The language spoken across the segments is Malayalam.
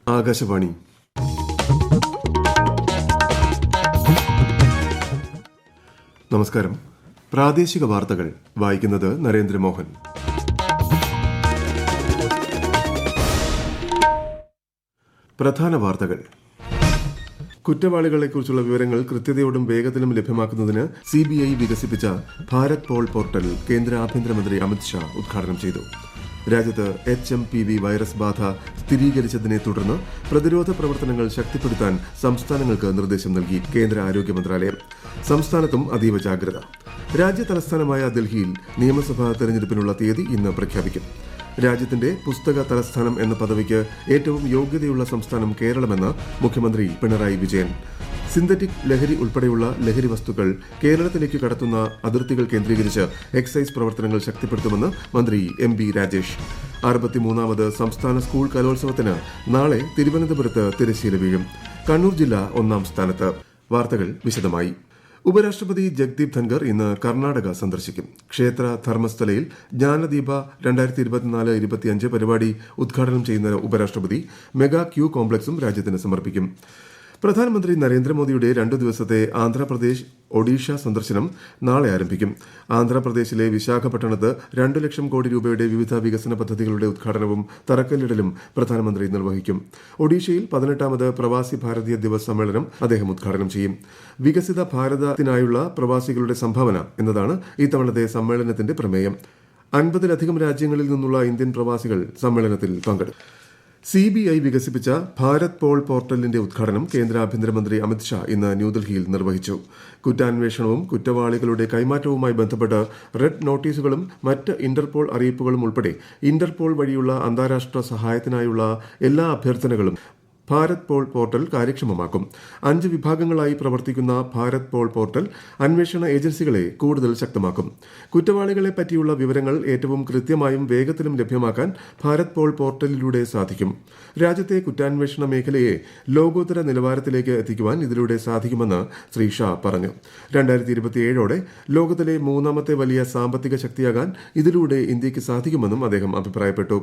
ആകാശവാണി. നമസ്കാരം. പ്രാദേശിക വാർത്തകൾ വായിക്കുന്നത് നരേന്ദ്രമോഹൻ. പ്രധാന വാർത്തകൾ. കുറ്റവാളികളെക്കുറിച്ചുള്ള വിവരങ്ങൾ കൃത്യതയോടും വേഗത്തിലും ലഭ്യമാക്കുന്നതിന് CBI വികസിപ്പിച്ച ഭാരത് പോൾ പോർട്ടൽ കേന്ദ്ര ആഭ്യന്തരമന്ത്രി അമിത്ഷാ ഉദ്ഘാടനം ചെയ്തു. രാജ്യത്ത് HMPV വൈറസ് ബാധ സ്ഥിരീകരിച്ചതിനെ തുടർന്ന് പ്രതിരോധ പ്രവർത്തനങ്ങൾ ശക്തിപ്പെടുത്താൻ സംസ്ഥാനങ്ങൾക്ക് നിർദ്ദേശം നൽകി കേന്ദ്ര ആരോഗ്യ മന്ത്രാലയം. സംസ്ഥാനത്തും അതീവ ജാഗ്രത. രാജ്യ തലസ്ഥാനമായ ഡൽഹിയിൽ നിയമസഭാ തെരഞ്ഞെടുപ്പിനുള്ള തീയതി ഇന്ന് പ്രഖ്യാപിക്കും. രാജ്യത്തിന്റെ പുസ്തക തലസ്ഥാനം എന്ന പദവിക്ക് ഏറ്റവും യോഗ്യതയുള്ള സംസ്ഥാനം കേരളമെന്ന് മുഖ്യമന്ത്രി പിണറായി വിജയൻ. സിന്തറ്റിക് ലഹരി ഉൾപ്പെടെയുള്ള ലഹരി വസ്തുക്കൾ കേരളത്തിലേക്ക് കടത്തുന്ന അതിർത്തികൾ കേന്ദ്രീകരിച്ച് എക്സൈസ് പ്രവർത്തനങ്ങൾ ശക്തിപ്പെടുത്തുമെന്ന് മന്ത്രി MB രാജേഷ്. 63ാമത് സംസ്ഥാന സ്കൂൾ കലോത്സവത്തിന് നാളെ തിരുവനന്തപുരത്ത് തിരശ്ശീല വീഴും. കണ്ണൂർ ജില്ല 1ാം സ്ഥാനത്ത്. വാർത്തകൾ വിശദമായി. ഉപരാഷ്ട്രപതി ജഗ്ദീപ് ധൻഖർ ഇന്ന് കർണാടക സന്ദർശിക്കും. ക്ഷേത്ര ധർമ്മസ്ഥലയിൽ ജ്ഞാനദീപ 2024-25 പരിപാടി ഉദ്ഘാടനം ചെയ്യുന്ന ഉപരാഷ്ട്രപതി മെഗാ ക്യൂ കോംപ്ലക്സും രാജ്യത്തിന് സമർപ്പിക്കും. പ്രധാനമന്ത്രി നരേന്ദ്രമോദിയുടെ 2 ദിവസത്തെ ആന്ധ്രാപ്രദേശ് ഒഡീഷ സന്ദർശനം നാളെ ആരംഭിക്കും. ആന്ധ്രാപ്രദേശിലെ വിശാഖപട്ടണത്ത് 2 ലക്ഷം കോടി രൂപയുടെ വിവിധ വികസന പദ്ധതികളുടെ ഉദ്ഘാടനവും തറക്കല്ലിടലും പ്രധാനമന്ത്രി നിർവഹിക്കും. ഒഡീഷയിൽ 18ാമത് പ്രവാസി ഭാരതീയ ദിവസ് സമ്മേളനം അദ്ദേഹം ഉദ്ഘാടനം ചെയ്യും. വികസിത ഭാരതത്തിനായുള്ള പ്രവാസികളുടെ സംഭാവന എന്നതാണ് ഇത്തവണത്തെ സമ്മേളനത്തിന്റെ പ്രമേയം. 50-ലധികം രാജ്യങ്ങളിൽ നിന്നുള്ള ഇന്ത്യൻ പ്രവാസികൾ സമ്മേളനത്തിൽ പങ്കെടുക്കും. CBI വികസിപ്പിച്ച ഭാരത് പോൾ പോർട്ടലിന്റെ ഉദ്ഘാടനം കേന്ദ്ര ആഭ്യന്തരമന്ത്രി അമിത്ഷാ ഇന്ന് ന്യൂഡൽഹിയിൽ നിർവഹിച്ചു. കുറ്റാന്വേഷണവും കുറ്റവാളികളുടെ കൈമാറ്റവുമായി ബന്ധപ്പെട്ട് റെഡ് നോട്ടീസുകളും മറ്റ് ഇന്റർപോൾ അറിയിപ്പുകളും ഉൾപ്പെടെ ഇന്റർപോൾ വഴിയുള്ള അന്താരാഷ്ട്ര സഹായത്തിനായുള്ള എല്ലാ അഭ്യർത്ഥനകളും ഭാരത് പോൾ പോർട്ടൽ കാര്യക്ഷമമാക്കും. 5 വിഭാഗങ്ങളായി പ്രവർത്തിക്കുന്ന ഭാരത് പോൾ പോർട്ടൽ അന്വേഷണ ഏജൻസികളെ കൂടുതൽ ശക്തമാക്കും. കുറ്റവാളികളെ പറ്റിയുള്ള വിവരങ്ങൾ ഏറ്റവും കൃത്യമായും വേഗത്തിലും ലഭ്യമാക്കാൻ ഭാരത് പോൾ പോർട്ടലിലൂടെ സാധിക്കും. രാജ്യത്തെ കുറ്റാന്വേഷണ മേഖലയെ ലോകോത്തര നിലവാരത്തിലേക്ക് എത്തിക്കുവാൻ ഇതിലൂടെ സാധിക്കുമെന്ന് ശ്രീ ഷാ പറഞ്ഞു. 2027ഓടെ ലോകത്തിലെ 3ാമത്തെ വലിയ സാമ്പത്തിക ശക്തിയാകാൻ ഇതിലൂടെ ഇന്ത്യക്ക് സാധിക്കുമെന്നും അദ്ദേഹം അഭിപ്രായപ്പെട്ടു.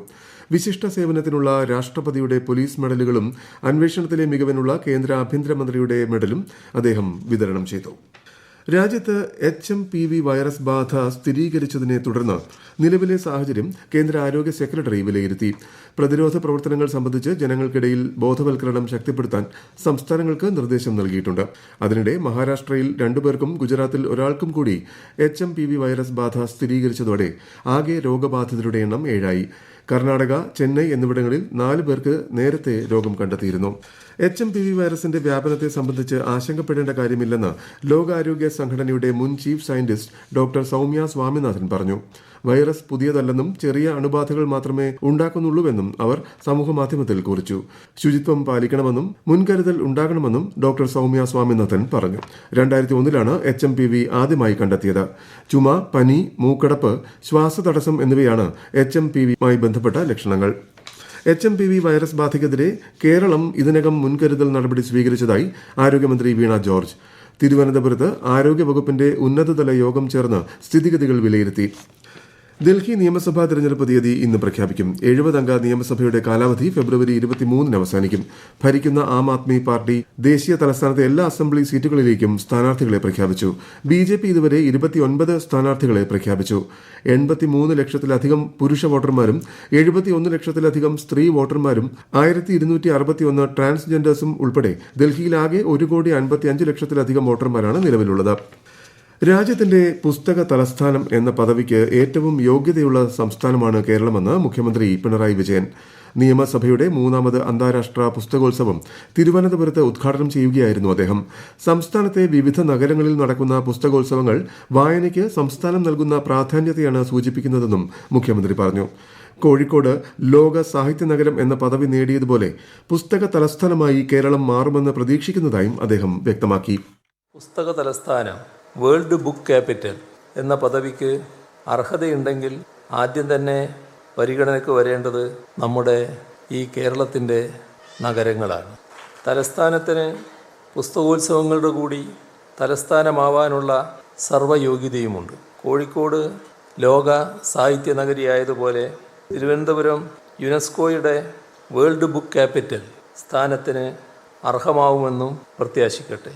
വിശിഷ്ട സേവനത്തിനുള്ള രാഷ്ട്രപതിയുടെ പോലീസ് മെഡലുകളും അന്വേഷണത്തിലെ മികവിനുള്ള കേന്ദ്ര ആഭ്യന്തരമന്ത്രിയുടെ മെഡലും അദ്ദേഹം വിതരണം ചെയ്തു. രാജ്യത്ത് HMPV വൈറസ് ബാധ സ്ഥിരീകരിച്ചതിനെ തുടർന്ന് നിലവിലെ സാഹചര്യം കേന്ദ്ര ആരോഗ്യ സെക്രട്ടറി വിലയിരുത്തി. പ്രതിരോധ പ്രവർത്തനങ്ങൾ സംബന്ധിച്ച് ജനങ്ങൾക്കിടയിൽ ബോധവൽക്കരണം ശക്തിപ്പെടുത്താൻ സംസ്ഥാനങ്ങൾക്ക് നിർദ്ദേശം നൽകിയിട്ടുണ്ട്. അതിനിടെ മഹാരാഷ്ട്രയിൽ 2 പേർക്കും ഗുജറാത്തിൽ ഒരാൾക്കും കൂടി HMPV വൈറസ് ബാധ സ്ഥിരീകരിച്ചതോടെ ആകെ രോഗബാധിതരുടെ എണ്ണം 7ആയി. കർണാടക, ചെന്നൈ എന്നിവിടങ്ങളിൽ 4 പേർക്ക് നേരത്തെ രോഗം കണ്ടെത്തിയിരുന്നു. HMPV വൈറസിന്റെ വ്യാപനത്തെ സംബന്ധിച്ച് ആശങ്കപ്പെടേണ്ട കാര്യമില്ലെന്ന് ലോകാരോഗ്യ സംഘടനയുടെ മുൻ chief scientist doctor Soumya Swaminathan പറഞ്ഞു. വൈറസ് പുതിയതല്ലെന്നും ചെറിയ അണുബാധകൾ മാത്രമേ ഉണ്ടാക്കുന്നുള്ളൂവെന്നും അവർ സമൂഹമാധ്യമത്തിൽ കുറിച്ചു. ശുചിത്വം പാലിക്കണമെന്നും മുൻകരുതൽ ഉണ്ടാകണമെന്നും ഡോക്ടർ സൌമ്യ സ്വാമിനാഥൻ പറഞ്ഞു. 2001ലാണ് HMPV ആദ്യമായി കണ്ടെത്തിയത്. ചുമ, പനി, മൂക്കടപ്പ്, ശ്വാസതടസ്സം എന്നിവയാണ് HMPVയുമായി ബന്ധപ്പെട്ട ലക്ഷണങ്ങൾ. HMPV വൈറസ് ബാധയ്ക്കെതിരെ കേരളം ഇതിനകം മുൻകരുതൽ നടപടി സ്വീകരിച്ചതായി ആരോഗ്യമന്ത്രി വീണ ജോർജ്. തിരുവനന്തപുരത്ത് ആരോഗ്യവകുപ്പിന്റെ ഉന്നതതല യോഗം ചേർന്ന് സ്ഥിതിഗതികൾ വിലയിരുത്തി. ഡൽഹി നിയമസഭാ തെരഞ്ഞെടുപ്പ് തീയതി ഇന്ന് പ്രഖ്യാപിക്കും. 70-അംഗ നിയമസഭയുടെ കാലാവധി ഫെബ്രുവരി 23-ന് അവസാനിക്കും. ഭരിക്കുന്ന ആം ആദ്മി പാർട്ടി ദേശീയ തലസ്ഥാനത്തെ എല്ലാ അസംബ്ലി സീറ്റുകളിലേക്കും സ്ഥാനാർത്ഥികളെ പ്രഖ്യാപിച്ചു. BJP ഇതുവരെ 29 സ്ഥാനാർത്ഥികളെ പ്രഖ്യാപിച്ചു. 83 ലക്ഷത്തിലധികം പുരുഷ വോട്ടർമാരും 71 ലക്ഷത്തിലധികം സ്ത്രീ വോട്ടർമാരും 1261 ട്രാൻസ്ജെൻഡേഴ്സും ഉൾപ്പെടെ ഡൽഹിയിലാകെ 1,55 ലക്ഷത്തിലധികം വോട്ടർമാരാണ് നിലവിലുള്ളത്. രാജ്യത്തിന്റെ പുസ്തക തലസ്ഥാനം എന്ന പദവിക്ക് ഏറ്റവും യോഗ്യതയുള്ള സംസ്ഥാനമാണ് കേരളമെന്ന് മുഖ്യമന്ത്രി പിണറായി വിജയൻ. നിയമസഭയുടെ 3ാമത് അന്താരാഷ്ട്ര പുസ്തകോത്സവം തിരുവനന്തപുരത്ത് ഉദ്ഘാടനം ചെയ്യുകയായിരുന്നു അദ്ദേഹം. സംസ്ഥാനത്തെ വിവിധ നഗരങ്ങളിൽ നടക്കുന്ന പുസ്തകോത്സവങ്ങൾ വായനയ്ക്ക് സംസ്ഥാനം നൽകുന്ന പ്രാധാന്യത്തെയാണ് സൂചിപ്പിക്കുന്നതെന്നും മുഖ്യമന്ത്രി പറഞ്ഞു. കോഴിക്കോട് ലോക സാഹിത്യ നഗരം എന്ന പദവി നേടിയതുപോലെ പുസ്തക തലസ്ഥാനമായി കേരളം മാറുമെന്ന് പ്രതീക്ഷിക്കുന്നതായും അദ്ദേഹം വ്യക്തമാക്കി. പുസ്തക തലസ്ഥാനം, വേൾഡ് ബുക്ക് ക്യാപിറ്റൽ എന്ന പദവിക്ക് അർഹതയുണ്ടെങ്കിൽ ആദ്യം തന്നെ പരിഗണനയ്ക്ക് വരേണ്ടത് നമ്മുടെ ഈ കേരളത്തിൻ്റെ നഗരങ്ങളാണ്. തലസ്ഥാനത്തിന് പുസ്തകോത്സവങ്ങളുടെ കൂടി തലസ്ഥാനമാവാനുള്ള സർവ്വയോഗ്യതയുമുണ്ട്. കോഴിക്കോട് ലോക സാഹിത്യ നഗരിയായതുപോലെ തിരുവനന്തപുരം യുനെസ്കോയുടെ വേൾഡ് ബുക്ക് ക്യാപിറ്റൽ സ്ഥാനത്തിന് അർഹമാവുമെന്നും പ്രത്യാശിക്കട്ടെ.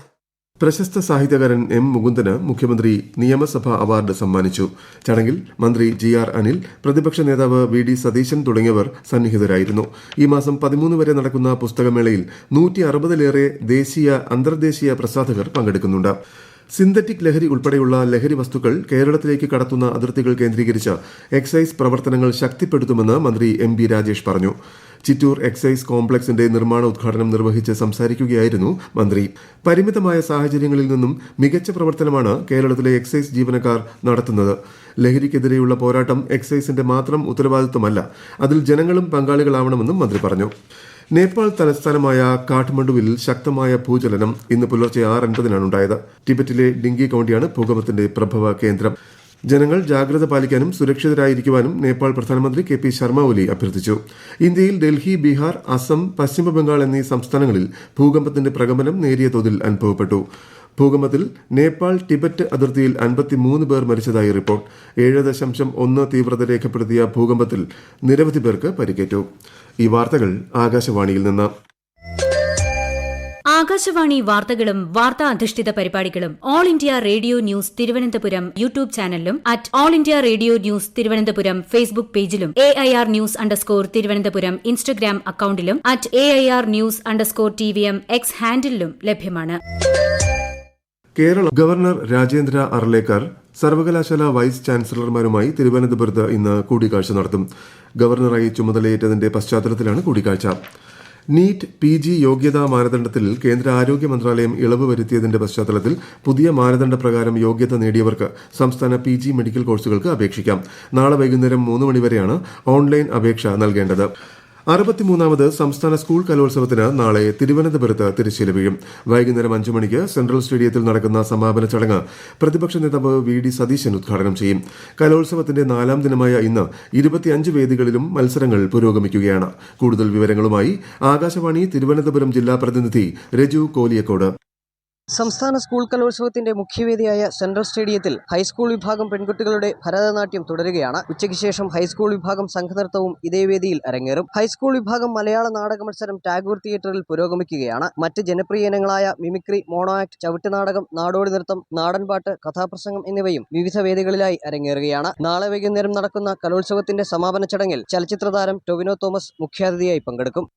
പ്രശസ്ത സാഹിത്യകാരൻ എം മുകുന്ദന് മുഖ്യമന്ത്രി നിയമസഭാ അവാർഡ് സമ്മാനിച്ചു. ചടങ്ങിൽ മന്ത്രി GR അനിൽ, പ്രതിപക്ഷ നേതാവ് VD സതീശൻ തുടങ്ങിയവർ സന്നിഹിതരായിരുന്നു. ഈ മാസം 13 വരെ നടക്കുന്ന പുസ്തകമേളയിൽ 160-ലേറെ ദേശീയ അന്തർദേശീയ പ്രസാധകർ പങ്കെടുക്കുന്നുണ്ട്. സിന്തറ്റിക് ലഹരി ഉൾപ്പെടെയുള്ള ലഹരി വസ്തുക്കൾ കേരളത്തിലേക്ക് കടത്തുന്ന അതിർത്തികൾ കേന്ദ്രീകരിച്ച് എക്സൈസ് പ്രവർത്തനങ്ങൾ ശക്തിപ്പെടുത്തുമെന്ന് മന്ത്രി MB രാജേഷ് പറഞ്ഞു. ചിറ്റൂർ എക്സൈസ് കോംപ്ലക്സിന്റെ നിർമ്മാണ ഉദ്ഘാടനം നിർവഹിച്ച് സംസാരിക്കുകയായിരുന്നു മന്ത്രി. പരിമിതമായ സാഹചര്യങ്ങളിൽ നിന്നും മികച്ച പ്രവർത്തനമാണ് കേരളത്തിലെ എക്സൈസ് ജീവനക്കാർ നടത്തുന്നത്. ലഹരിക്കെതിരെയുള്ള പോരാട്ടം എക്സൈസിന്റെ മാത്രം ഉത്തരവാദിത്വമല്ല, അതിൽ ജനങ്ങളും പങ്കാളികളാവണമെന്നും മന്ത്രി പറഞ്ഞു. നേപ്പാൾ തലസ്ഥാനമായ കാഠ്മണ്ഡുവിൽ ശക്തമായ ഭൂചലനം ഇന്ന് പുലർച്ചെ 6:50 ഉണ്ടായത്. ടിബറ്റിലെ ഡിങ്കി കൌണ്ടിയാണ് ഭൂകമ്പത്തിന്റെ പ്രഭവ കേന്ദ്രം. ജനങ്ങൾ ജാഗ്രത പാലിക്കാനും സുരക്ഷിതരായിരിക്കുവാനും നേപ്പാൾ പ്രധാനമന്ത്രി KP ശർമ്മ ഒലി അഭ്യർത്ഥിച്ചു. ഇന്ത്യയിൽ ഡൽഹി, ബീഹാർ, അസം, പശ്ചിമബംഗാൾ എന്നീ സംസ്ഥാനങ്ങളിൽ ഭൂകമ്പത്തിന്റെ പ്രകമ്പനം നേരിയ തോതിൽ അനുഭവപ്പെട്ടു. ഭൂകമ്പത്തിൽ നേപ്പാൾ ടിബറ്റ് അതിർത്തിയിൽ 53 പേർ മരിച്ചതായി റിപ്പോർട്ട്. 7.1 തീവ്രത രേഖപ്പെടുത്തിയ ഭൂകമ്പത്തിൽ നിരവധി പേർക്ക് പരിക്കേറ്റു. ഈ വാർത്തകൾ ആകാശവാണിയിൽ നിന്ന്. ആകാശവാണി വാർത്തകളും വാർത്താ അധിഷ്ഠിത പരിപാടികളും all India radio news Thiruvananthapuram YouTube ചാനലിലും @ഓൾ India radio news Thiruvananthapuram Facebook പേജിലും AIR ന്യൂസ് തിരുവനന്തപുരം ഇൻസ്റ്റഗ്രാം അക്കൌണ്ടിലും @AIR ന്യൂസ്_TVM X ഹാൻഡിലും ലഭ്യമാണ്. കേരള ഗവർണർ രാജേന്ദ്ര അർലേക്കർ സർവകലാശാല വൈസ് ചാൻസലർമാരുമായി തിരുവനന്തപുരത്ത് ഇന്ന് കൂടിക്കാഴ്ച നടത്തും. ഗവർണറായി ചുമതലയേറ്റതിന്റെ പശ്ചാത്തലത്തിലാണ് കൂടിക്കാഴ്ച. നീറ്റ് PG യോഗ്യതാ മാനദണ്ഡത്തിൽ കേന്ദ്ര ആരോഗ്യ മന്ത്രാലയം ഇളവ് വരുത്തിയതിന്റെ പശ്ചാത്തലത്തിൽ പുതിയ മാനദണ്ഡ പ്രകാരം യോഗ്യത നേടിയവർക്ക് സംസ്ഥാന PG മെഡിക്കൽ കോഴ്സുകൾക്ക് അപേക്ഷിക്കാം. നാളെ വൈകുന്നേരം 3 മണിവരെയാണ് ഓൺലൈൻ അപേക്ഷ നൽകേണ്ടത്. 63ാമത് സംസ്ഥാന സ്കൂൾ കലോത്സവത്തിന് നാളെ തിരുവനന്തപുരത്ത് തിരശ്ശീല വീഴും. വൈകുന്നേരം 5 മണിക്ക് സെൻട്രൽ സ്റ്റേഡിയത്തിൽ നടക്കുന്ന സമാപന ചടങ്ങ് പ്രതിപക്ഷ നേതാവ് VD സതീശൻ ഉദ്ഘാടനം ചെയ്യും. കലോത്സവത്തിന്റെ 4ാം ദിനമായ ഇന്ന് 25 വേദികളിലും മത്സരങ്ങൾ പുരോഗമിക്കുകയാണ്. കൂടുതൽ വിവരങ്ങളുമായി ആകാശവാണി തിരുവനന്തപുരം ജില്ലാ പ്രതിനിധി രജു കോലിയക്കോട്. സംസ്ഥാന സ്കൂൾ കലോത്സവത്തിന്റെ മുഖ്യവേദിയായ സെൻട്രൽ സ്റ്റേഡിയത്തിൽ ഹൈസ്കൂൾ വിഭാഗം പെൺകുട്ടികളുടെ ഭരതനാട്യം തുടരുകയാണ്. ഉച്ചയ്ക്ക് ശേഷം ഹൈസ്കൂൾ വിഭാഗം സംഘനൃത്തവും ഇതേ വേദിയിൽ അരങ്ങേറും. ഹൈസ്കൂൾ വിഭാഗം മലയാള നാടക മത്സരം ടാഗോർ തിയേറ്ററിൽ പുരോഗമിക്കുകയാണ്. മറ്റ് ജനപ്രിയ ഇനങ്ങളായ മിമിക്രി, മോണോ ആക്ട്, ചവിട്ടുനാടകം, നാടോടി നൃത്തം, നാടൻപാട്ട്, കഥാപ്രസംഗം എന്നിവയും വിവിധ വേദികളിലായി അരങ്ങേറുകയാണ്. നാളെ വൈകുന്നേരം നടക്കുന്ന കലോത്സവത്തിന്റെ സമാപന ചടങ്ങിൽ ചലച്ചിത്രതാരം ടൊവിനോ തോമസ് മുഖ്യാതിഥിയായി പങ്കെടുക്കും.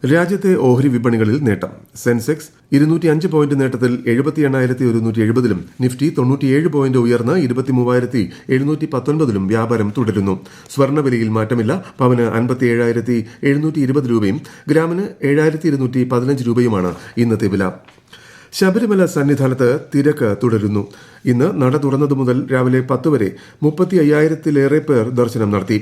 രാജ്യത്തെ ഓഹരി വിപണികളിൽ നേട്ടം. സെൻസെക്സ് 205 പോയിന്റ് നേട്ടത്തിൽ 78,170-ലും നിഫ്റ്റി 97 പോയിന്റ് ഉയർന്ന് 23,719-ലും വ്യാപാരം തുടരുന്നു. സ്വർണ്ണവിലയിൽ മാറ്റമില്ല. പവന് 57,720 രൂപയും ഗ്രാമിന് 7,215 രൂപയുമാണ് ഇന്നത്തെ വില. ശബരിമല സന്നിധാനത്ത് തിരക്ക് തുടരുന്നു. ഇന്ന് നട തുറന്നതു മുതൽ രാവിലെ 10 വരെ 35,000-ലേറെ പേർ ദർശനം നടത്തി.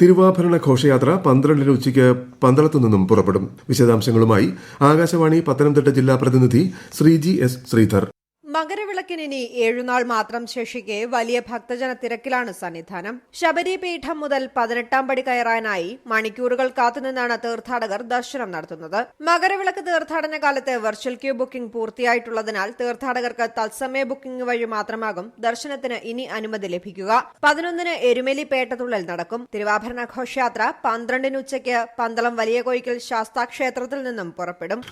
തിരുവാഭരണ ഘോഷയാത്ര 12-ന് ഉച്ചയ്ക്ക് പന്തളത്തു നിന്നും പുറപ്പെടും. വിശദാംശങ്ങളുമായി ആകാശവാണി പത്തനംതിട്ട ജില്ലാ പ്രതിനിധി ശ്രീജി S. ശ്രീധർ. മകരവിളക്കിനി 7 നാൾ മാത്രം ശേഷിക്കെ വലിയ ഭക്തജന തിരക്കിലാണ് സന്നിധാനം. ശബരിപീഠം മുതൽ 18ാം പടി കയറാനായി മണിക്കൂറുകൾ കാത്തുനിന്നാണ് തീർത്ഥാടകർ ദർശനം നടത്തുന്നത്. മകരവിളക്ക് തീർത്ഥാടന കാലത്ത് വെർച്വൽ ക്യൂ ബുക്കിംഗ് പൂർത്തിയായിട്ടുള്ളതിനാൽ തീർത്ഥാടകർക്ക് തത്സമയ ബുക്കിംഗ് വഴി മാത്രമാകും ദർശനത്തിന് ഇനി അനുമതി ലഭിക്കുക. 11-ന് എരുമേലി പേട്ടതുള്ളൽ നടക്കും. തിരുവാഭരണ ഘോഷയാത്ര 12-ന് ഉച്ചയ്ക്ക് പന്തളം വലിയ കോയിക്കൽ ശാസ്താക്ഷേത്രത്തിൽ നിന്നും പുറപ്പെടും.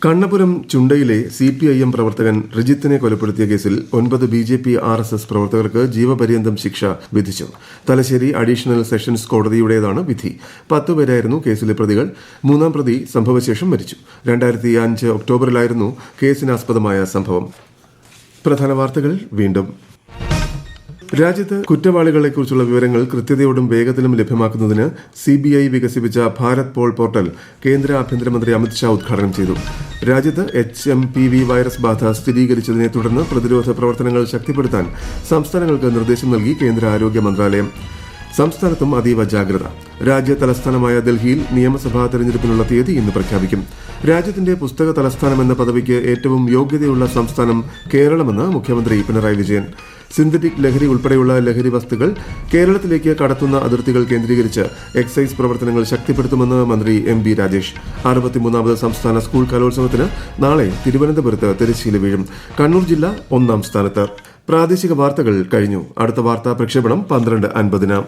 കണ്ണപുരം ചുണ്ടയിലെ CPIM പ്രവർത്തകൻ റിജിത്തിനെ കൊലപ്പെടുത്തിയ കേസിൽ 9 BJP RSS പ്രവർത്തകർക്ക് ജീവപര്യന്തം ശിക്ഷ വിധിച്ചു. തലശ്ശേരി അഡീഷണൽ സെഷൻസ് കോടതിയുടേതാണ് വിധി. 10 പേരായിരുന്നു കേസിലെ പ്രതികൾ. 3ാം പ്രതി സംഭവശേഷം മരിച്ചു. 2005 ഒക്ടോബറിലായിരുന്നു കേസിനാസ്പദമായ സംഭവം. പ്രധാന വാർത്തകൾ വീണ്ടും. രാജ്യത്ത് കുറ്റവാളികളെക്കുറിച്ചുള്ള വിവരങ്ങൾ കൃത്യതയോടും വേഗത്തിലും ലഭ്യമാക്കുന്നതിന് CBI വികസിപ്പിച്ച ഭാരത് പോൾ പോർട്ടൽ കേന്ദ്ര ആഭ്യന്തരമന്ത്രി അമിത്ഷാ ഉദ്ഘാടനം ചെയ്തു. രാജ്യത്ത് HMPV വൈറസ് ബാധ സ്ഥിരീകരിച്ചതിനെ തുടർന്ന് പ്രതിരോധ പ്രവർത്തനങ്ങൾ ശക്തിപ്പെടുത്താൻ സംസ്ഥാനങ്ങൾക്ക് നിർദ്ദേശം നൽകി കേന്ദ്ര ആരോഗ്യ മന്ത്രാലയം. സംസ്ഥാനത്തും അതീവ ജാഗ്രത. രാജ്യ തലസ്ഥാനമായ ഡൽഹിയിൽ നിയമസഭാ തെരഞ്ഞെടുപ്പിനുള്ള തീയതി ഇന്ന് പ്രഖ്യാപിക്കും. രാജ്യത്തിന്റെ പുസ്തക തലസ്ഥാനമെന്ന പദവിക്ക് ഏറ്റവും യോഗ്യതയുള്ള സംസ്ഥാനം കേരളമെന്ന് മുഖ്യമന്ത്രി പിണറായി വിജയൻ. സിന്തറ്റിക് ലഹരി ഉൾപ്പെടെയുള്ള ലഹരി വസ്തുക്കൾ കേരളത്തിലേക്ക് കടത്തുന്ന അതിർത്തികൾ കേന്ദ്രീകരിച്ച് എക്സൈസ് പ്രവർത്തനങ്ങൾ ശക്തിപ്പെടുത്തുമെന്ന് മന്ത്രി MB രാജേഷ്. 63ാമത് സംസ്ഥാന സ്കൂൾ കലോത്സവത്തിന് നാളെ തിരുവനന്തപുരത്ത് തിരശ്ശീല വീഴും. കണ്ണൂർ ജില്ല 1ാം സ്ഥാനത്ത്. പ്രാദേശിക വാർത്തകൾ കഴിഞ്ഞു. അടുത്ത വാർത്താ പ്രക്ഷേപണം 12:50-ന്.